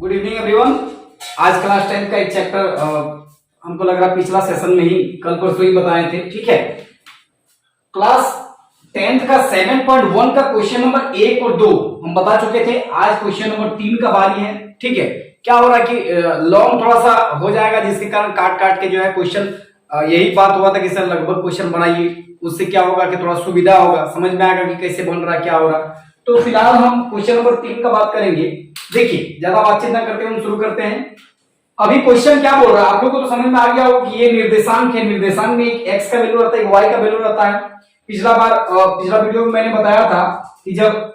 Good evening everyone. आज class 10 का एक चैप्टर हमको लग रहा पिछला सेशन में ही कल परसों ही बताए थे। ठीक है, क्लास 10th का 7.1 का क्वेश्चन नंबर 1 और 2 हम बता चुके थे। आज क्वेश्चन नंबर 3 का बारी है। ठीक है, क्या हो रहा है कि लॉन्ग थोड़ा सा हो जाएगा, जिसके कारण काट काट के जो है क्वेश्चन, यही बात हुआ था कि सर लगभग क्वेश्चन बनाइए, उससे क्या होगा कि थोड़ा सुविधा होगा, समझ में आएगा कि कैसे बन रहा क्या हो रहा। तो फिलहाल हम क्वेश्चन नंबर 3 का बात करेंगे। देखिए, ज्यादा बातचीत ना करते हुए हम शुरू करते हैं। अभी क्वेश्चन क्या बोल रहा है आप लोगों को तो समझ में आ गया होगा कि ये निर्देशांक है। निर्देशांक में एक x का वैल्यू रहता है, एक y का वैल्यू रहता है। पिछला वीडियो में मैंने बताया था कि जब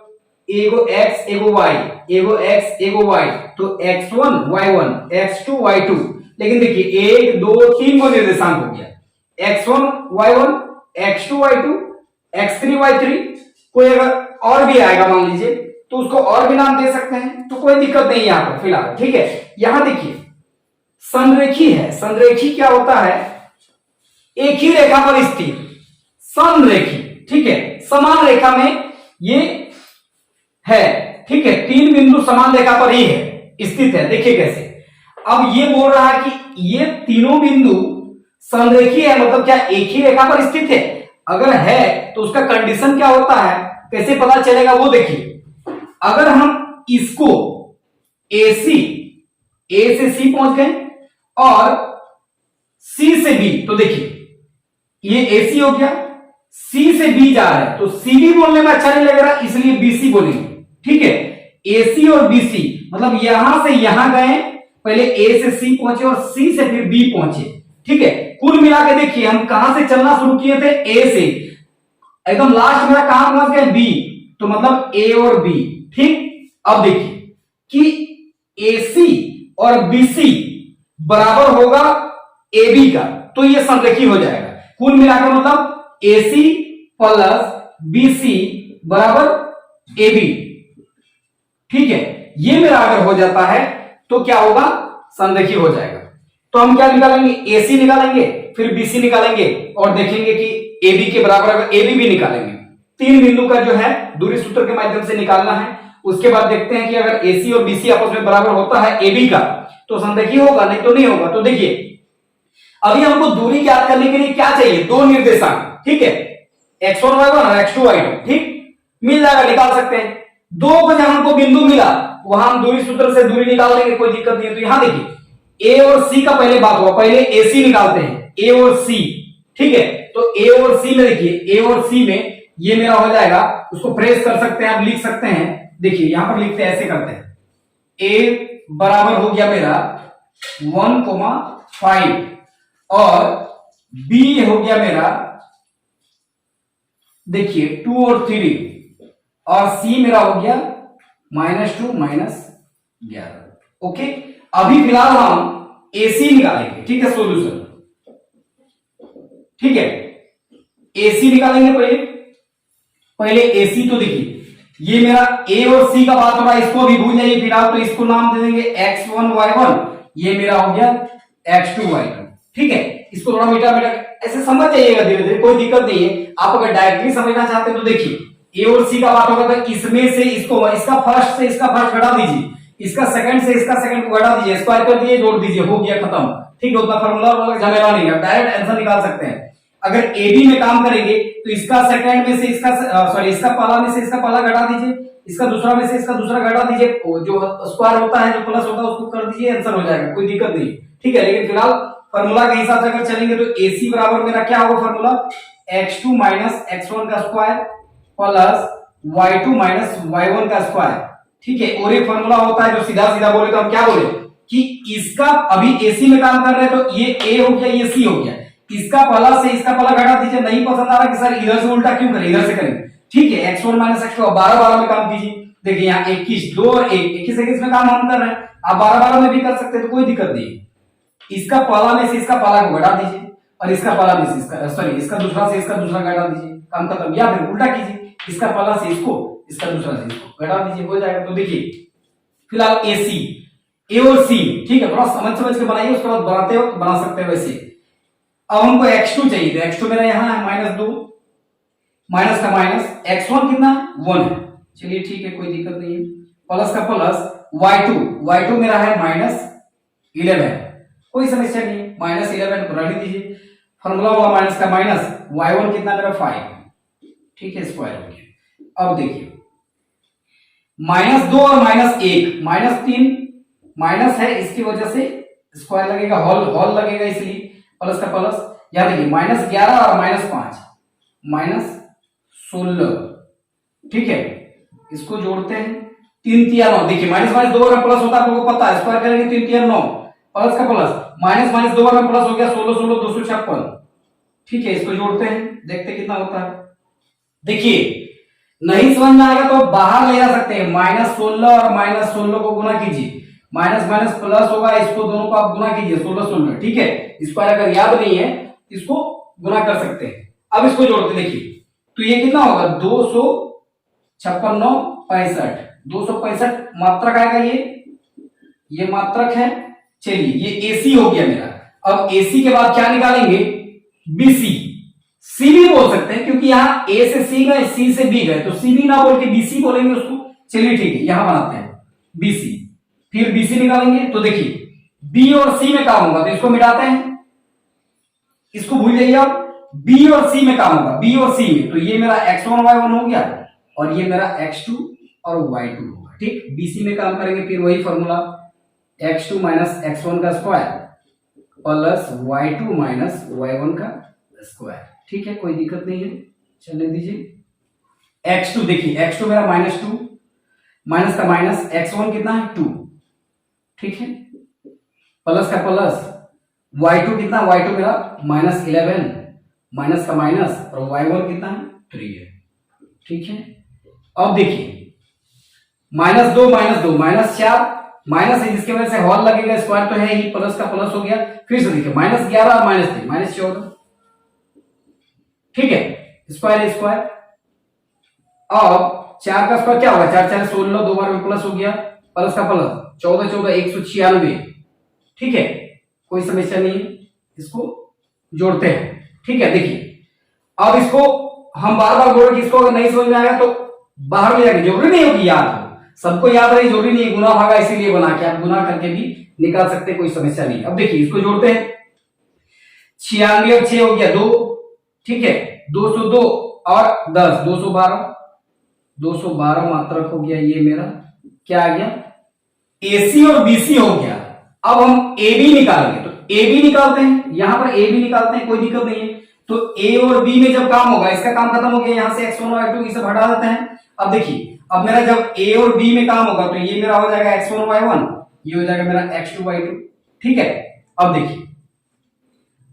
एगो x एगो y, एगो x एगो y, तो x1 y1 x2 y2। लेकिन देखिए 1 2 3 को निर्देशांक हो गया, x1 y1 x2 y2 x3 y3। कोई अगर और भी आएगा मान लीजिए तो उसको और भी नाम दे सकते हैं, तो कोई दिक्कत नहीं यहां पर फिलहाल। ठीक है, यहां देखिए संरेखी है। संरेखी क्या होता है? एक ही रेखा पर स्थित संरेखी। ठीक है, समान रेखा में ये है। ठीक है, तीन बिंदु समान रेखा पर ही है, स्थित है। देखिए कैसे, अब ये बोल रहा है कि ये तीनों बिंदु संरेखी है, मतलब क्या एक ही रेखा पर स्थित है? अगर है तो उसका कंडीशन क्या होता है, कैसे पता चलेगा वो देखिए। अगर हम इसको AC, A से C पहुंच गए और C से B, तो देखिए ये AC हो गया, C से B जा रहा है तो CB बोलने में अच्छा नहीं लग रहा, इसलिए BC बोलेंगे। ठीक है, AC और BC मतलब यहां से यहां गए, पहले A से C पहुंचे और C से फिर B पहुंचे। ठीक है, कुल मिला के देखिए हम कहां से चलना शुरू किए थे? A से, एकदम लास्ट में कहां पहुंच गए? B, तो मतलब A और B। ठीक, अब देखिए कि AC और BC बराबर होगा AB का, तो ये संरेखी हो जाएगा। कुल मिलाकर मतलब AC प्लस BC बराबर AB। ठीक है, ये मेरा अगर हो जाता है तो क्या होगा? संरेखी हो जाएगा। तो हम क्या निकालेंगे? AC निकालेंगे, फिर BC निकालेंगे और देखेंगे कि AB के बराबर अगर AB भी निकालेंगे। तीन बिंदु का जो है दूरी सूत्र के माध्यम से निकालना है। उसके बाद देखते हैं कि अगर AC और BC आपस में बराबर होता है AB का तो संरेखी होगा, नहीं तो नहीं होगा। तो देखिए अभी हमको दूरी ज्ञात करने के लिए क्या चाहिए? दो निर्देशांक। ठीक है, x1 y1 और x2 y2। ठीक, मिल जाएगा, निकाल सकते हैं। दो को जहां हमको बिंदु मिला वहां हम दूरी सूत्र से दूरी निकाल लेंगे, कोई दिक्कत नहीं है। तो यहां देखिए A और C का पहले बात हुआ, पहले AC निकालते हैं, A और C। ठीक है, तो A और C में देखिए, A और C में ये मेरा हो जाएगा, उसको प्रेस कर सकते हैं, आप लिख सकते हैं। देखिए यहां पर लिखते हैं, ऐसे करते हैं। A बराबर हो गया मेरा 1,5 और B हो गया मेरा देखिए 2 और 3 और C मेरा हो गया -2 -11। ओके, अभी फिलहाल हम AC निकालेंगे। ठीक है, सॉल्यूशन। ठीक है, AC निकालेंगे पहले AC। तो देखिए ये मेरा A और C का बात हो रहा है, इसको भी भूल जाइए फिलहाल, तो इसको नाम दे देंगे x1 y1, ये मेरा हो गया x2 y2। ठीक है, इसको थोड़ा मीठा मीठा ऐसे समझ जाइएगा धीरे धीरे, कोई दिक्कत नहीं है। आप अगर डायरेक्टली समझना चाहते हैं तो देखिए A और C का बात होगा तो इसमें से इसको, इसका फर्स्ट से इसका फर्स्ट घटा दीजिए, इसका सेकंड से इसका सेकंड को घटा दीजिए, स्क्वायर कर दिए, जोड़ दीजिए, हो गया खत्म। ठीक है, उतना फार्मूला झमेला नहीं है, डायरेक्ट आंसर निकाल सकते हैं। अगर AB में काम करेंगे तो इसका सेकंड में से इसका इसका पहला में से इसका पहला घटा दीजिए, इसका दूसरा में से इसका दूसरा घटा दीजिए, जो स्क्वायर होता है, जो प्लस होता है उसको कर दीजिए, आंसर हो जाएगा, कोई दिक्कत नहीं। ठीक है, लेकिन फिलहाल फार्मूला के हिसाब से अगर चलेंगे तो AC बराबर मेरा क्या होगा फार्मूला? x2 माइनस x1 का square plus y2 minus y1 का स्क्वायर। ठीक है, और एक फार्मूला होता है जो सीधा सीधा बोले तो हम क्या बोले कि इसका, अभी AC में काम कर रहे हैं तो ये A हो गया, ये C हो गया, इसका पहला से इसका पहला घटा दीजिए। नहीं पसंद आ रहा कि सर इधर से उल्टा क्यों करें, इधर से करें। ठीक है, x1 माइनस x2 12 में काम कीजिए। देखिए यहाँ 21 2 और 1 21 में काम हम कर रहे हैं, आप 12 में भी कर सकते हैं, तो कोई दिक्कत नहीं है। इसका पहला में से इसका पहला को घटा दीजिए और इसका पहला में से इसका दूसरा से इसका दूसरा घटा दीजिए, काम खत्म। या फिर उल्टा कीजिए, इसका पहला से इसको, इसका दूसरा से इसको घटा दीजिए, हो जाएगा। तो देखिए फिलहाल AC, A और C। ठीक है, थोड़ा समझ के बनाइए, उसके बाद बनाते हो बना सकते हो वैसे। अब हमको x2 चाहिए, तो x2 मेरा यहां है -2, माइनस का माइनस, x1 कितना 1 है। चलिए ठीक है, कोई दिक्कत नहीं है, प्लस का प्लस y2 मेरा है -11, कोई समस्या नहीं, -11 को रहने दीजिए, फॉर्मूला होगा माइनस का माइनस, y1 कितना मेरा 5, ठीक है, स्क्वायर हो गया। अब देखिए -2 और -1, -3 माइनस है, इसकी वजह से स्क्वायर लगेगा, होल लगेगा, इसलिए प्लस का प्लस, यहां देखिए -11 और -5 -16, ठीक है, इसको जोड़ते हैं, 3 3 9, देखिए माइनस माइनस 2 अगर प्लस होता है आपको पता है, स्क्वायर करेंगे 3 3 9, प्लस का प्लस, माइनस माइनस 2 अगर प्लस हो गया 16 16 256, ठीक है, इसको जोड़ते हैं, देखते कितना होता है। देखिए नहीं समझ में आएगा तो बाहर ले जा सकते हैं, -16 और -16 को गुना कीजिए, माइनस माइनस प्लस होगा, इसको दोनों को आप गुना कीजिए 16 16, ठीक है, स्क्वायर अगर याद नहीं है इसको गुना कर सकते हैं। अब इसको जोड़ते देखिए, तो ये कितना होगा 256 9 65, 265 मात्रक आएगा, ये मात्रक है। चलिए ये एसी हो गया मेरा, अब एसी के बाद क्या निकालेंगे, बीसी, सी भी बोल सकते हैं क्योंकि यहाँ ए से सी गए, सी से बी गए, तो सी भी ना बोल के बीसी बोलेंगे उसको। चलिए ठीक है, यहां बनाते हैं बीसी, फिर बीसी निकालेंगे, तो देखिए बी और सी में काम होगा तो इसको मिटाते हैं, इसको भूल जाइए आप, बी और सी में काम होगा, बी और सी में, तो ये मेरा x1 y1 हो गया और ये मेरा x2 और y2 होगा, ठीक। बीसी में काम करेंगे, फिर वही फॉर्मूला x2 माइनस x1 का square plus y2 minus y1 का स्क्वायर, ठीक है, कोई दिक्कत नहीं है, चलने दीजिए। x2 देखिए, x2 मेरा -2, माइनस का माइनस, x1 कितना है 2, ठीक है, प्लस का प्लस, y2 कितना, y2 मेरा -11, माइनस का माइनस, और y1 कितना है 3 है, ठीक है। अब देखिए -2 -4 माइनस है, जिसकी वजह से हॉल लगेगा, स्क्वायर तो है ही, प्लस का प्लस हो गया, फिर से देखिए -11 और -3 -14, ठीक है, स्क्वायर स्क्वायर। अब 4 का स्क्वायर क्या होगा, 4 4 16, 2 बार में प्लस हो गया, प्लस का प्लस 14 14 196, ठीक है, कोई समस्या नहीं है, इसको जोड़ते हैं, ठीक है। देखिए अब इसको हम बार बार बोल रहे, इसको अगर नहीं समझ में आएगा तो बाहर ले जाके, जरूरी नहीं होगी याद हो, सबको याद रही जरूरी नहीं है, गुना भागा इसीलिए बना के, आप गुना करके भी निकाल सकते, कोई समस्या नहीं। अब देखिए इसको जोड़ते हैं, 96 और 6 हो गया 2, ठीक है, 202 और 10 212 मात्रक हो गया, ये मेरा क्या आ गया, एसी और बीसी हो गया। अब हम ए बी निकालेंगे, तो ए बी निकालते हैं, यहां पर ए बी निकालते हैं, कोई दिक्कत नहीं है। तो ए और बी में जब काम होगा, इसका काम खत्म हो गया, यहां से x1 और y2 सब हटा देते हैं। अब देखिए, अब मेरा जब ए और बी में काम होगा तो ये मेरा हो जाएगा x1 y1, ये हो जाएगा मेरा x2 y2, ठीक है। अब देखिए,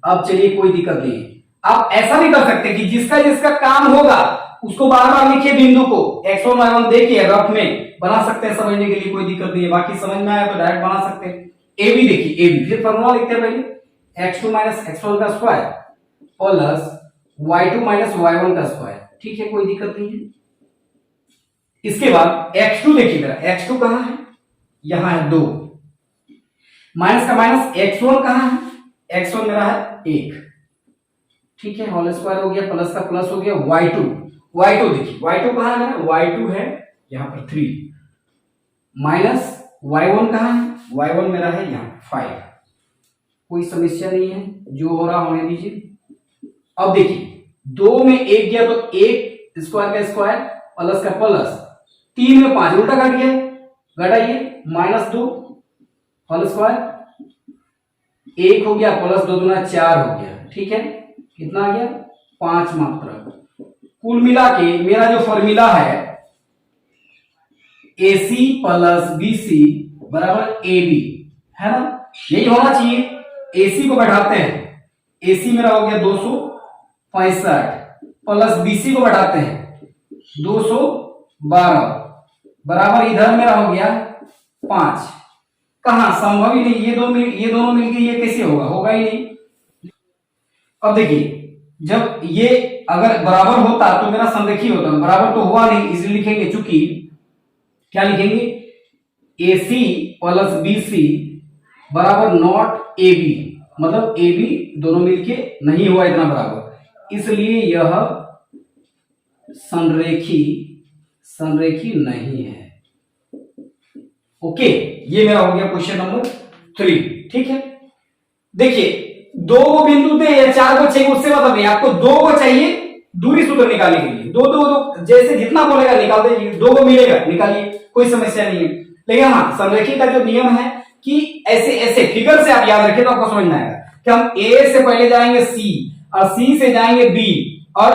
अब चलिए कोई दिक्कत नहीं है, आप ऐसा भी कर सकते हैं कि जिसका जिसका काम होगा उसको बार बार लिखिए, बिंदु को x1 y1 देखिए, रफ में बना सकते हैं, समझने के लिए कोई दिक्कत नहीं है, बाकी समझ में आया तो डायरेक्ट बना सकते हैं। ए बी देखिए, ए बी, फिर फॉर्मूला लिखते हैं पहले, x2 माइनस x1 का square plus y2 minus y1 का स्क्वायर, ठीक है, कोई दिक्कत नहीं है। इसके बाद x2 देखिए, मेरा x2 कहां है, यहां है 2, माइनस का माइनस, x1 कहां है, x1 मेरा है 1, ठीक है, होल स्क्वायर हो गया, प्लस का प्लस हो गया, y2 देखिए, y2 कहां है मेरा, y2 है यहां पर 3, माइनस y1 कहां है, y1 मेरा है यहां 5, कोई समस्या नहीं है, जो हो रहा होने दीजिए। अब देखिए 2 में 1 गया तो 1 स्क्वायर का स्क्वायर प्लस का प्लस, 3 में 5 उल्टा काट गया, घटाइए, -2 होल स्क्वायर, 1 हो गया, प्लस 2 दूना 4 हो गया, ठीक है, कितना आ गया 5 मात्रक। कुल मिला के मेरा जो फॉर्मूला है AC प्लस BC बराबर AB है ना, यही होना चाहिए। AC को बैठाते हैं, AC मेरा हो गया 265 प्लस BC को बैठाते हैं 212 बराबर, इधर मेरा हो गया 5, कहां, संभव ही नहीं, ये दोनों मिलके ये कैसे होगा, होगा ही नहीं। अब देखिए, जब ये अगर बराबर होता तो मेरा संरेखी होता, बराबर तो हुआ नहीं, इसलिए लिखेंगे, चूंकि क्या लिखेंगे, AC प्लस BC बराबर नॉट AB, मतलब AB दोनों मिलके नहीं हुआ इतना बराबर, इसलिए यह संरेखी नहीं है। ओके, ये मेरा हो गया क्वेश्चन नंबर 3। ठीक है, देखिए दो को बिंदु दे या चार को चाहिए उससे मतलब नहीं, आपको दो को चाहिए दूरी सूत्र निकालने के लिए। दो दो दो जैसे जितना बोलेगा निकाल दीजिए, दो को मिलेगा निकालिए, कोई समस्या नहीं है। लेकिन हाँ, संरेखी का जो नियम है कि ऐसे ऐसे फिगर से आप याद रखिए तो आपको समझ में आएगा कि हम ए से पहले जाएंगे सी और सी से जाएंगे बी, और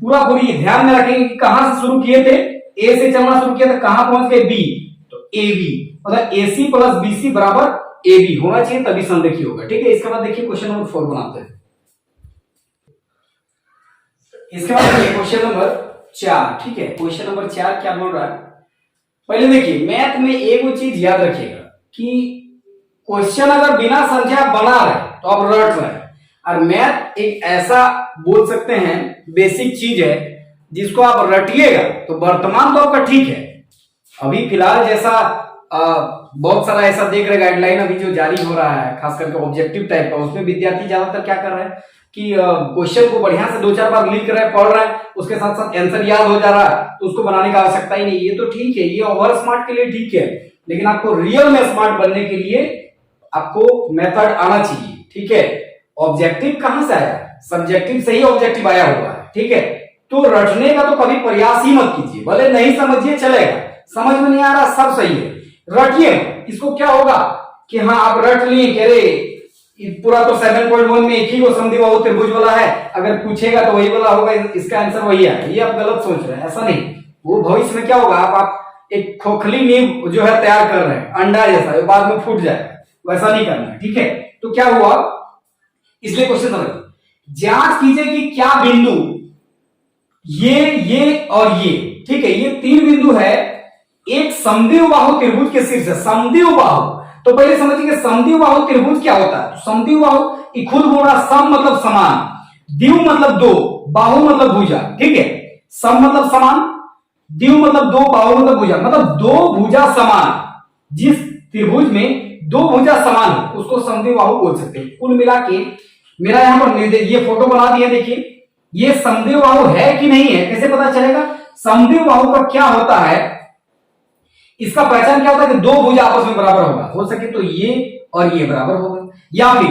पूरा पूरी ध्यान में रखेंगे कि कहां से शुरू किए थे, ए से चलना शुरू किया था, कहां पहुंच गए बी, तो ए बी मतलब AC प्लस BC बराबर AB होना चाहिए, तभी संरेखी होगा। ठीक है, इसके बाद देखिए क्वेश्चन नंबर 4 बनाते हैं। इसके बाद क्वेश्चन नंबर 4। ठीक है, क्वेश्चन नंबर 4 क्या बोल रहा है, पहले देखिए मैथ में एक वो चीज याद रखिएगा कि क्वेश्चन अगर बिना संख्या बना रहे तो आप रट रहे हैं, और मैथ एक ऐसा बोल सकते हैं बेसिक चीज है जिसको आप रटिएगा तो वर्तमान तो आपका ठीक है। अभी फिलहाल जैसा बहुत सारा ऐसा देख रहे गाइडलाइन अभी जो जारी हो रहा है, खास करके ऑब्जेक्टिव टाइप का, उसमें विद्यार्थी ज्यादातर क्या कर रहे हैं कि क्वेश्चन को बढ़िया से 2-4 बार लिख रहे हैं, पढ़ रहे हैं, उसके साथ साथ आंसर याद हो जा रहा है, तो उसको बनाने का आवश्यकता ही नहीं। ये तो ठीक है, ये ओवर स्मार्ट के लिए ठीक है, लेकिन आपको रियल में स्मार्ट बनने के लिए आपको मेथड आना चाहिए। ठीक है, ऑब्जेक्टिव कहां से आया, सब्जेक्टिव से ही ऑब्जेक्टिव आया हुआ है। ठीक है, तो रटने का तो कभी प्रयास ही मत कीजिए, भले नहीं समझिए चलेगा, समझ में नहीं आ रहा सब सही है, रटिए। इसको क्या होगा कि हाँ आप रट लिए कि अरे पूरा तो 7.1 में एक ही को समद्विबाहु त्रिभुज वाला है, अगर पूछेगा तो वही वाला होगा, इसका आंसर वही है। ये आप गलत सोच रहे हैं, ऐसा नहीं। वो भविष्य में क्या होगा, आप एक खोखली नींव जो है तैयार कर रहे हैं, अंडा जैसा, बाद में फूट जाए, वैसा नहीं करना है। ठीक है, तो क्या हुआ, इसलिए क्वेश्चन समझ जांच कीजिए कि क्या बिंदु ये और ये, ठीक है, ये 3 बिंदु है एक समद्विबाहु त्रिभुज के शीर्ष है। समद्विबाहु तो पहले समझिए समद्विबाहु त्रिभुज क्या होता है। समद्विबाहु खुद बोल रहा, सम मतलब समान, द्विव मतलब दो, बाहु मतलब भुजा। ठीक है, सम मतलब समान, द्विव मतलब दो, बाहु मतलब भुजा, मतलब दो भुजा समान। जिस त्रिभुज में दो भुजा समान हो उसको समद्विबाहु बोल सकते हैं। कुल मिला के मेरा यहां पर ये फोटो बना दिया, देखिए ये समद्विबाहु है कि नहीं है, कैसे पता चलेगा। समद्विबाहु का क्या होता है, इसका पहचान क्या होता है कि दो भुजा आपस में बराबर होगा, हो सके तो ये और ये बराबर होगा, या फिर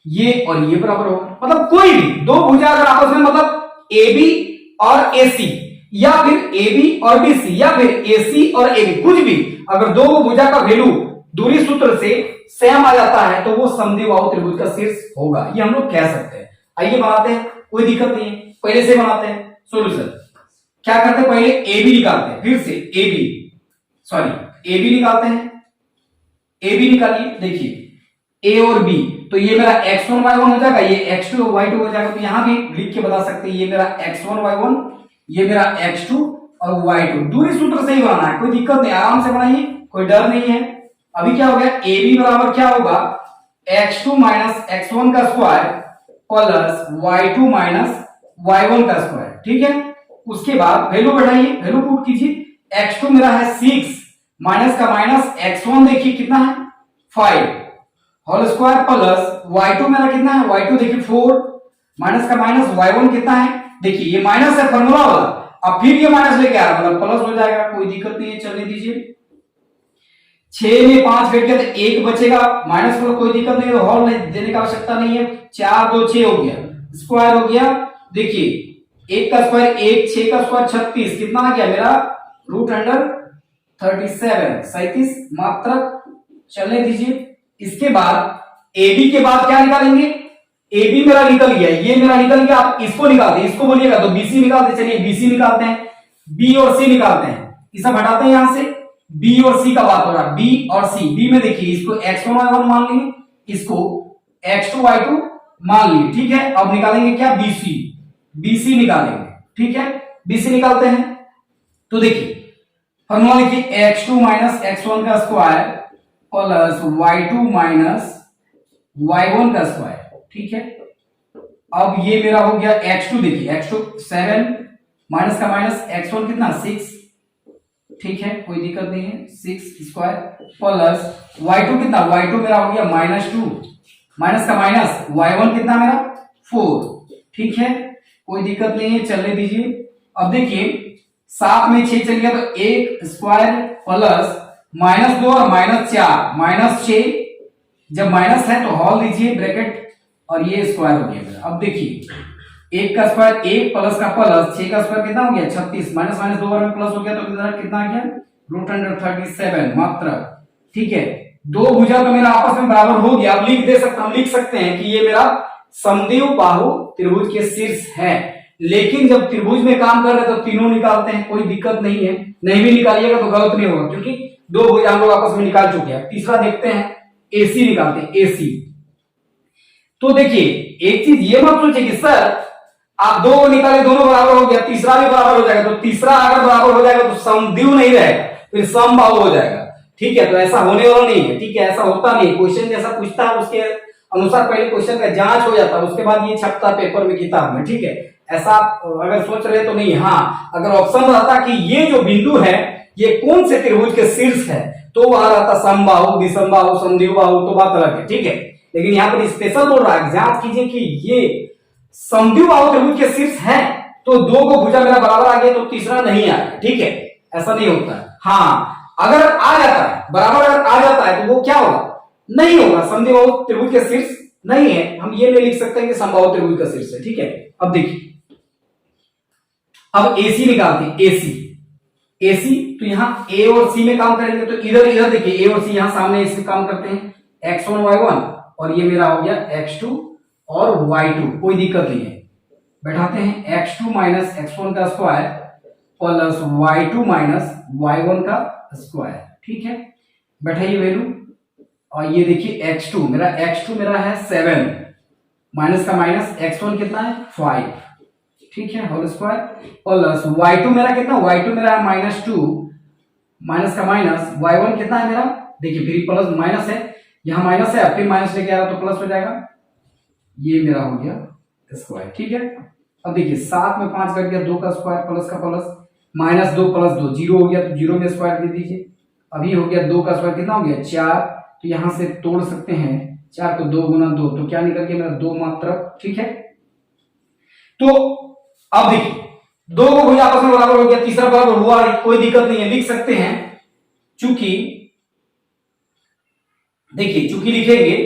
ये और ये बराबर होगा, मतलब कोई भी दो भुजा अगर आपस में, मतलब AB और AC, या फिर AB और BC, या फिर AC और AB, कुछ भी अगर दो भुजा का वैल्यू दूरी सूत्र से सेम आ जाता है तो वो समद्विबाहु त्रिभुज का शीर्ष होगा, ये हम लोग कह सकते हैं। आइए बनाते हैं, कोई दिक्कत नहीं है, पहले से बनाते हैं सोल्यूशन। क्या करते हैं, पहले AB निकालते हैं, फिर से AB निकालते हैं। AB निकालिए, देखिए A और B, तो ये मेरा x1 y1 हो जाएगा, ये x2 y2 हो जाएगा। तो यहां भी लिख के बता सकते हैं, ये मेरा x1 y1, ये मेरा x2 और y2। दूरी सूत्र से ही बनाना है, कोई दिक्कत नहीं, आराम से बनाइए, कोई डर नहीं है। अभी क्या हो गया, AB बराबर क्या होगा, x2 माइनस x1 का square plus y2 minus y1 का स्क्वायर। ठीक है, उसके बाद वैल्यू बढ़ाइए, वैल्यू पुट कीजिए। x2 मेरा है 6 माइनस का माइनस x1 देखिए कितना है 5 होल स्क्वायर प्लस y2 मेरा कितना है, y2 देखिए 4 माइनस का माइनस y1 कितना है, देखिए ये माइनस है फॉर्मूला वाला, अब फिर ये माइनस लेके आ रहा मतलब प्लस हो जाएगा, कोई दिक्कत नहीं है, चलने दीजिए। 6 में 5 घट गया तो 1 बचेगा, माइनस में कोई दिक्कत नहीं है, होल देने का आवश्यकता नहीं है। 4 2 6 हो गया, स्क्वायर हो गया, देखिए 1 का स्क्वायर 1, 6 का स्क्वायर 36, कितना आ गया मेरा रूट अंडर 37 मात्रक, चलने दीजिए। इसके बाद AB के बाद क्या निकालेंगे, AB मेरा निकल गया, ये मेरा निकल गया, आप इसको निकालते हैं, इसको बोलिएगा तो BC निकालते, चलिए BC निकालते हैं, B और C निकालते हैं, ये सब हटाते हैं यहां से। B और C का बात हो रहा है, B और C, B में देखिए इसको x1 y1 मान लिए, इसको x2 y2 मान लिए। ठीक है, अब निकालेंगे क्या, BC निकालेंगे। ठीक है, BC निकालते हैं तो देखिए फॉर्मूला लिखिए, x2 माइनस x1 का square plus y2 minus y1 का स्क्वायर। ठीक है, अब ये मेरा हो गया x2, देखिए x2 7 माइनस का माइनस x1 कितना 6, ठीक है कोई दिक्कत नहीं है, 6 स्क्वायर प्लस y2 कितना, y2 मेरा हो गया -2 माइनस का माइनस y1 कितना मेरा 4। ठीक है, कोई दिक्कत नहीं है, चलने दीजिए। अब देखिए 7 में 6 चल गया तो 1 स्क्वायर प्लस -2 और -4 -6, जब माइनस है तो हॉल दीजिए ब्रैकेट और ये स्क्वायर हो गया मेरा। अब देखिए 1 का स्क्वायर 1 प्लस का प्लस 6 का स्क्वायर कितना हो गया 36, माइनस माइनस 2 बार में प्लस हो गया तो कितना आ गया √137 मात्र। ठीक है, दो भुजा तो मेरा आपस में बराबर हो गया। अब हम लिख सकते हैं कि ये मेरा समद्विबाहु बाहु त्रिभुज के शीर्ष है। लेकिन जब त्रिभुज में काम कर रहे हैं तो तीनों निकालते हैं, कोई दिक्कत नहीं है। नहीं भी निकालिएगा तो गलत नहीं होगा क्योंकि दो भुजा हम लोग आपस में निकाल चुके हैं। तीसरा देखते हैं, एसी निकालते हैं। एसी तो देखिए एक चीज ये मत सोचिए कि सर आप दो निकाले दोनों बराबर हो गया, तीसरा भी बराबर हो जाएगा। तो तीसरा अगर बराबर हो जाएगा तो समद्विबाहु नहीं रहेगा, फिर समबाहु हो जाएगा। ठीक है, तो ऐसा होने वाला नहीं है। ठीक है, ऐसा होता नहीं। क्वेश्चन जैसा पूछता है उसके अनुसार पहले क्वेश्चन का जांच हो जाता है, उसके बाद ये छपता पेपर में, किताब में। ठीक है, ऐसा अगर सोच रहे तो नहीं। हाँ, अगर ऑप्शन रहता कि ये जो बिंदु है ये कौन से त्रिभुज के शीर्ष है तो वहां रहता समबाहु, विषमबाहु, समद्विबाहु, तो बात अलग है। ठीक है, लेकिन यहाँ पर स्पेशल बोल रहा है जांच कीजिए कि ये समद्विबाहु त्रिभुज के शीर्ष है तो दो को भुजा मेरा बराबर आ गया तो तीसरा नहीं आएगा। ठीक है, ऐसा नहीं होता है। हाँ, अगर आ जाता है बराबर, अगर आ जाता है तो वो क्या होगा, नहीं होगा, समद्विबाहु त्रिभुज के शीर्ष नहीं है। हम ये नहीं लिख सकते कि समबाहु त्रिभुज का शीर्ष है। ठीक है, अब देखिए अब एसी निकालते हैं। एसी तो यहां ए और सी में काम करेंगे तो इधर देखिए ए और सी यहां सामने इससे काम करते हैं। x1 y1 और ये मेरा हो गया x2 और y2, कोई दिक्कत नहीं है। बैठाते हैं x2 माइनस x1 का square plus y2 minus y1 का स्क्वायर। ठीक है, बैठाइए वैल्यू और ये देखिए x2 मेरा है 7, माइनस का माइनस x1 कितना है 5। ठीक है, होल स्क्वायर प्लस y2 मेरा कितना, y2 मेरा है -2, माइनस का माइनस y1 कितना है मेरा, देखिए फिर प्लस माइनस है, यहां माइनस है फिर माइनस लेके आ रहा तो प्लस हो जाएगा। ये मेरा हो गया स्क्वायर। ठीक है, अब देखिए 7 में 5 कर दिया, 2 का स्क्वायर प्लस का प्लस, -2 + 2 0 हो गया तो 0 में स्क्वायर दे दीजिए। अभी हो गया 2 का स्क्वायर कितना हो गया 4, तो यहां से तोड़ सकते हैं 4 को 2 गुना 2 तो क्या निकल गया मेरा 2 मात्र। ठीक है, तो अब देखिए दो को भुजा आपस में बराबर हो गया, तीसरा बराबर हुआ, कोई दिक्कत नहीं है, लिख सकते हैं। चूंकि देखिए चूंकि लिखेंगे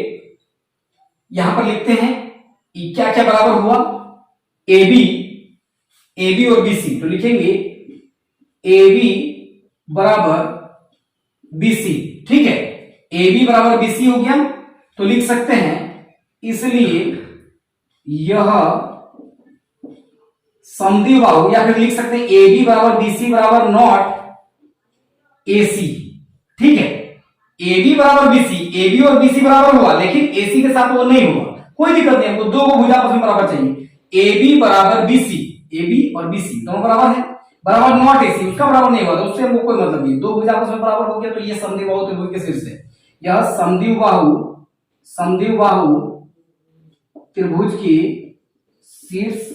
यहां पर लिखते हैं क्या क्या बराबर हुआ, AB और BC, तो लिखेंगे AB बराबर BC। ठीक है, AB बराबर BC हो गया तो लिख सकते हैं इसलिए यह समद्विबाहु, या फिर लिख सकते हैं AB बराबर BC बराबर नॉट AC। ठीक है, AB बराबर BC, AB और BC बराबर हुआ लेकिन AC के साथ वो नहीं हुआ, कोई दिक्कत नहीं, हमको दो को भुजा आपस में बराबर चाहिए। AB बराबर BC, AB और BC दोनों बराबर है, बराबर नॉट AC, उसका बराबर नहीं हुआ तो उससे हमको कोई मतलब नहीं। दो भुजा आपस में बराबर हो गया तो ये समद्विबाहु त्रिभुज के शीर्ष है। यह समद्विबाहु त्रिभुज की शीर्ष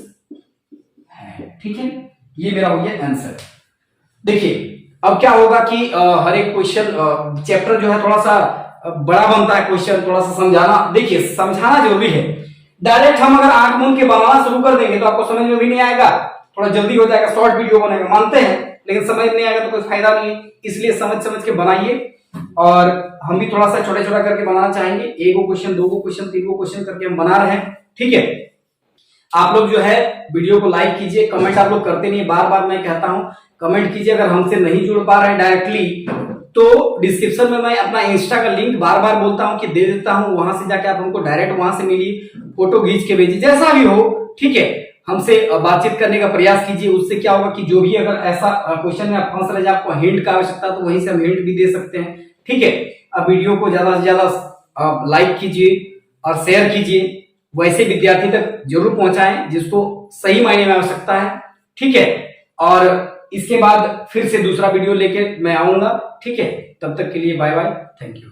है। ठीक है, ये मेरा हो गया आंसर। देखिए अब क्या होगा कि हर एक क्वेश्चन चैप्टर जो है थोड़ा सा बड़ा बनता है, क्वेश्चन थोड़ा सा समझाना, देखिए समझाना जरूरी है। डायरेक्ट हम अगर आंख मूंद के बनाना शुरू कर देंगे तो आपको समझ में भी नहीं आएगा, थोड़ा जल्दी हो जाएगा, शॉर्ट वीडियो बनेगा, मानते हैं, लेकिन समझ नहीं आएगा तो कोई फायदा नहीं है। इसलिए समझ के बनाइए और हम भी थोड़ा सा छोटा छोटा करके बनाना चाहेंगे। 1 क्वेश्चन, 2 क्वेश्चन, 3 क्वेश्चन करके हम बना रहे हैं। ठीक है, आप लोग जो है वीडियो को लाइक कीजिए, कमेंट आप लोग करते नहीं, बार बार मैं कहता हूं कमेंट कीजिए। अगर हमसे नहीं जुड़ पा रहे हैं डायरेक्टली तो डिस्क्रिप्शन में मैं अपना इंस्टा का लिंक बार बार बोलता हूं कि दे देता हूं, वहां से जाके आप हमको डायरेक्ट वहां से मिलिए, फोटो खींच के भेजिए, जैसा भी हो। ठीक है, हमसे बातचीत करने का प्रयास कीजिए। उससे क्या होगा कि जो भी अगर ऐसा क्वेश्चन में आप फंस रहे, आपको हिंट का आवश्यकता तो वहीं से हम हिंट भी दे सकते हैं। ठीक है, अब वीडियो को ज्यादा से ज्यादा लाइक कीजिए और शेयर कीजिए, वैसे विद्यार्थी तक जरूर पहुंचाएं जिसको सही मायने में आवश्यकता है। ठीक है, और इसके बाद फिर से दूसरा वीडियो लेके मैं आऊंगा। ठीक है, तब तक के लिए बाय बाय, थैंक यू।